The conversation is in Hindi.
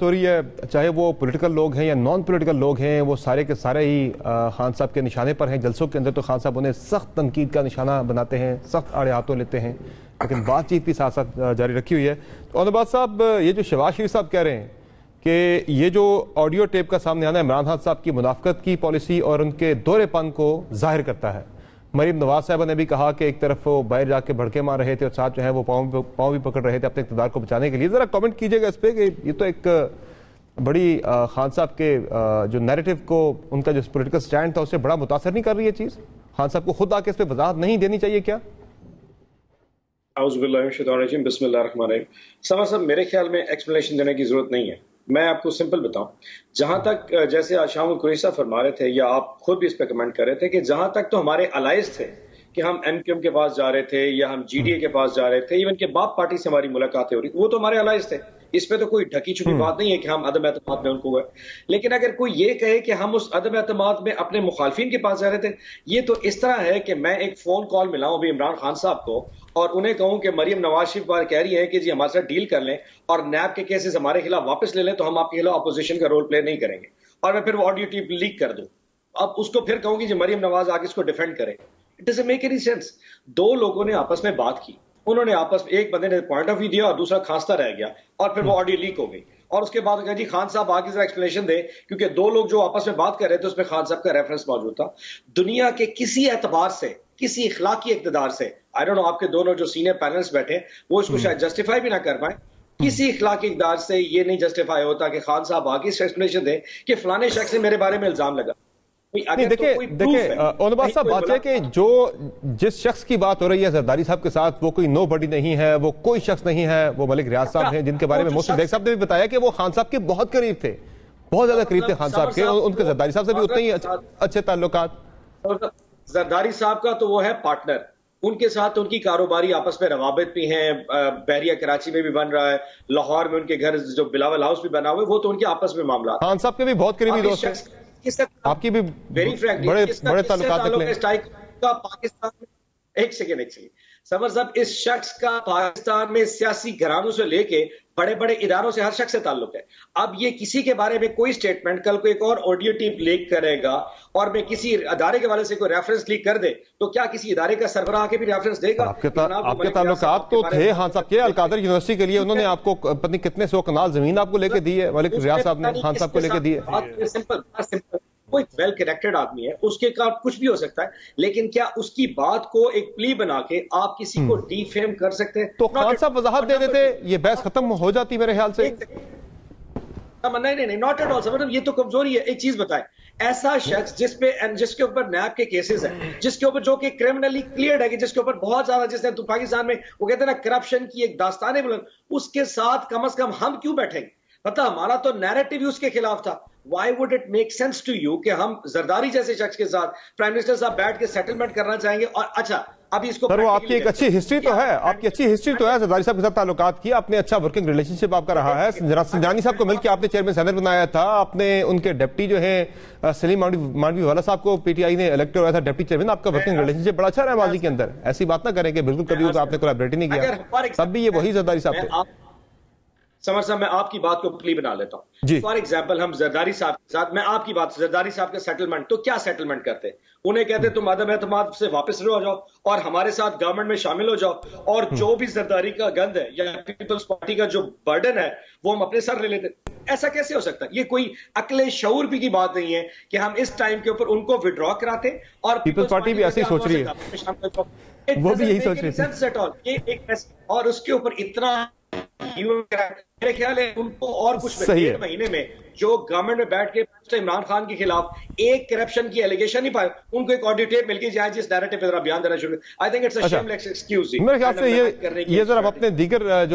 हो रही है, चाहे वो पॉलिटिकल लोग हैं या नॉन पॉलिटिकल लोग हैं, वो सारे के सारे ही खान साहब के निशाने पर हैं। जलसों के अंदर तो खान साहब उन्हें सख्त तनकीद का निशाना बनाते हैं, सख्त आड़े हाथों लेते हैं, लेकिन बातचीत भी साथ साथ जारी रखी हुई है। तो अनबाज साहब, ये जो शहबाज शरीफ साहब कह रहे हैं कि ये जो ऑडियो टेप का सामने आना इमरान खान साहब की मुनाफकत की पॉलिसी और उनके दोहरेपन को जाहिर करता है। मरीम नवाज साहबा ने भी कहा कि एक तरफ वो बाहर जाके भड़के मार रहे थे और साथ जो है वो पाँव भी पकड़ रहे थे अपने इक़्तिदार को बचाने के लिए। ज़रा कमेंट कीजिएगा इस पर कि ये तो एक बड़ी खान साहब के जो नैरेटिव को, उनका जो पॉलिटिकल स्टैंड था उससे बड़ा मुतासर नहीं कर रही है चीज़? खान साहब को खुद आके इस पर वजाहत नहीं देनी चाहिए क्या? बिस्मिल्लाहिर्रहमानिर्रहीम। समर साहब, मेरे ख्याल में एक्सप्लेनेशन देने की जरूरत नहीं है। मैं आपको सिंपल बताऊं, जहां तक जैसे आशाम कुरैशी फरमा रहे थे या आप खुद भी इस पे कमेंट कर रहे थे कि जहां तक तो हमारे अलाइज थे कि हम एमक्यूएम के पास जा रहे थे या हम जीडीए के पास जा रहे थे, इवन के बाप पार्टी से हमारी मुलाकातें हो रही, वो तो हमारे अलाइज थे। इस पे तो कोई ढकी छुपी बात नहीं है कि हम अदम एतमाद में उनको हुए। लेकिन अगर कोई ये कहे कि हम उस अदम एतमाद में अपने मुखालफिन के पास जा रहे थे, ये तो इस तरह है कि मैं एक फोन कॉल मिलाऊं अभी इमरान खान साहब को और उन्हें कहूं कि मरियम नवाज शरीफ बार कह रही है कि जी हमारे साथ डील कर लें और नैब के केसेस हमारे खिलाफ वापस ले लें, तो हम आपके खिलाफ अपोजिशन का रोल प्ले नहीं करेंगे, और मैं फिर वो ऑडियो टेप लीक कर दूं। अब उसको फिर कहूंगी जी मरियम नवाज आगे इसको डिफेंड करे। It doesn't make any sense. दो लोगों ने आपस में बात की, उन्होंने आपस में, एक बंदे ने पॉइंट ऑफ व्यू दिया और दूसरा खांसता रह गया, और फिर वो ऑडियो लीक हो गई। और उसके बाद कहा जी खान साहब आगे जरा एक्सप्लेनेशन दे, क्योंकि दो लोग जो आपस में बात कर रहे थे उसमें खान साहब का रेफरेंस मौजूद था। दुनिया के किसी एतबार से, किसी इखलाकी इक़्तिदार से, आई डोंट नो आपके दोनों जो सीनियर पैनलिस्ट बैठे वो इसको शायद जस्टिफाई भी ना कर पाए, किसी इखलाकी इक़्तिदार से ये नहीं जस्टिफाई होता कि खान साहब आगे एक्सप्लेनेशन दे कि फलाने शख्स ने मेरे बारे में इल्जाम लगा। नहीं, देखिए ओनबाज साहब, बात है कि जो जिस शख्स की बात हो रही है जरदारी साहब के साथ, वो कोई नोबडी नहीं है, वो कोई शख्स नहीं है, वो मलिक रियाज साहब हैं, जिनके बारे में मोहसिन बेग साहब ने भी बताया कि वो खान साहब के बहुत करीब थे, बहुत ज्यादा करीब थे खान साहब के, उनके जरदारी साहब से भी उतने ही अच्छे ताल्लुकात। जरदारी साहब का तो वो है पार्टनर, उनके साथ उनकी कारोबारी आपस में रवाबित भी हैं, बहरिया कराची में भी बन रहा है, लाहौर में उनके घर जो बिलावल हाउस भी बना हुआ है, वो तो उनके आपस में मामला। खान साहब के भी बहुत करीबी दोस्त हैं, आपकी भी वेरी फ्रैंकली बड़े ताल्लुकात का पाकिस्तान में। एक सेकेंड समर साहब, इस शख्स का पाकिस्तान में सियासी घरानों से लेके बड़े बड़े इदारों से हर शख्स से ताल्लुक है। अब ये किसी के बारे में कोई स्टेटमेंट, कल को एक और ऑडियो टेप लीक करेगा और मैं किसी इदारे के वाले से कोई रेफरेंस लीक कर दे, तो क्या किसी इदारे का सरबराह आके भी रेफरेंस देगा? आपके ताल्लुकात तो थे खान साहब के, अलकादर यूनिवर्सिटी के लिए उन्होंने आपको पता कितने 100 कनाल जमीन आपको लेके दी है, मलिक रियाज साहब ने खान साहब को लेके दी है। सिंपल, वो एक वेल कनेक्टेड आदमी है, उसके का कुछ भी हो सकता है, लेकिन क्या उसकी बात को एक प्ली बना के आप किसी को डिफेम कर सकते हैं? तो खान साहब वजाहत दे देते, ये बहस खत्म हो जाती मेरे ख्याल से। नहीं, नॉट एट ऑल सर, ये तो कमजोरी है। एक चीज बताएं, ऐसा शख्स जिसके ऊपर नैब के केसेस हैं, जिसके ऊपर जो कि क्रिमिनली क्लियर्ड है, कि जिसके ऊपर बहुत ज्यादा, जिसने तो पाकिस्तान में वो कहते हैं ना करप्शन की एक दास्तान है बुलंद, उसके साथ कम से कम हम क्यों बैठेंगे? पता हमारा तो नैरेटिव ही उसके खिलाफ था। Why would it make sense to you कि हम जरदारी जैसे शख्स के साथ प्राइम मिनिस्टर साहब बैठ के सेटलमेंट करना चाहेंगे? और अच्छा, अभी इसको सर, वो आपकी एक अच्छी हिस्ट्री तो है, आपकी अच्छी हिस्ट्री तो है जरदारी साहब के साथ ताल्लुकात की, आपने अच्छा वर्किंग रिलेशनशिप आपका रहा है। संजानी साहब को मिलकर आपने चेयरमैन सेनेट बनाया था, आपने उनके डिप्टी जो है सलीम मांडवी वाला साहब को पीटीआई ने इलेक्ट कराया था डिप्टी चेयरमैन। आपका वर्किंग रिलेशनशिप बड़ा अच्छा रहा माजी के अंदर, ऐसी बात ना करें कि बिल्कुल कभी आपने कोलैबोरेट नहीं किया, तब भी ये वही जरदारी साहब थे। समर साहब, मैं आपकी बात को प्ली बना लेता हूं। फॉर एग्जाम्पल, हम जरदारी साहब के साथ, मैं आपकी बात, जरदारी साहब के सेटलमेंट, तो क्या सेटलमेंट करते? उन्हें कहते तुम अदम एतमाद से वापस हो जाओ और हमारे साथ गवर्नमेंट में शामिल हो जाओ, और जो भी जरदारी का गंद है या पीपल्स पार्टी का जो बर्डन है वो हम अपने सर ले लेते। ऐसा कैसे हो सकता है? ये कोई अकले शऊर भी की बात नहीं है कि हम इस टाइम के ऊपर उनको विड्रॉ कराते और पीपल्स पार्टी भी ऐसे ही सोच रही है, वो भी यही सोच रही है, और उसके ऊपर इतना मेरे ख्याल है उनको और कुछ डेढ़ महीने में जो गवर्नमेंट में बैठ के इमरान खान के खिलाफ एक करप्शन की एलिगेशन नहीं पाए, उनको एक ऑडियो टेप मिल गई जाए जिस नैरेटिव पे जरा बयान देना शुरू। I think it's a shameless excuse. मेरे ख्याल से ये जरा अपने दीगर जो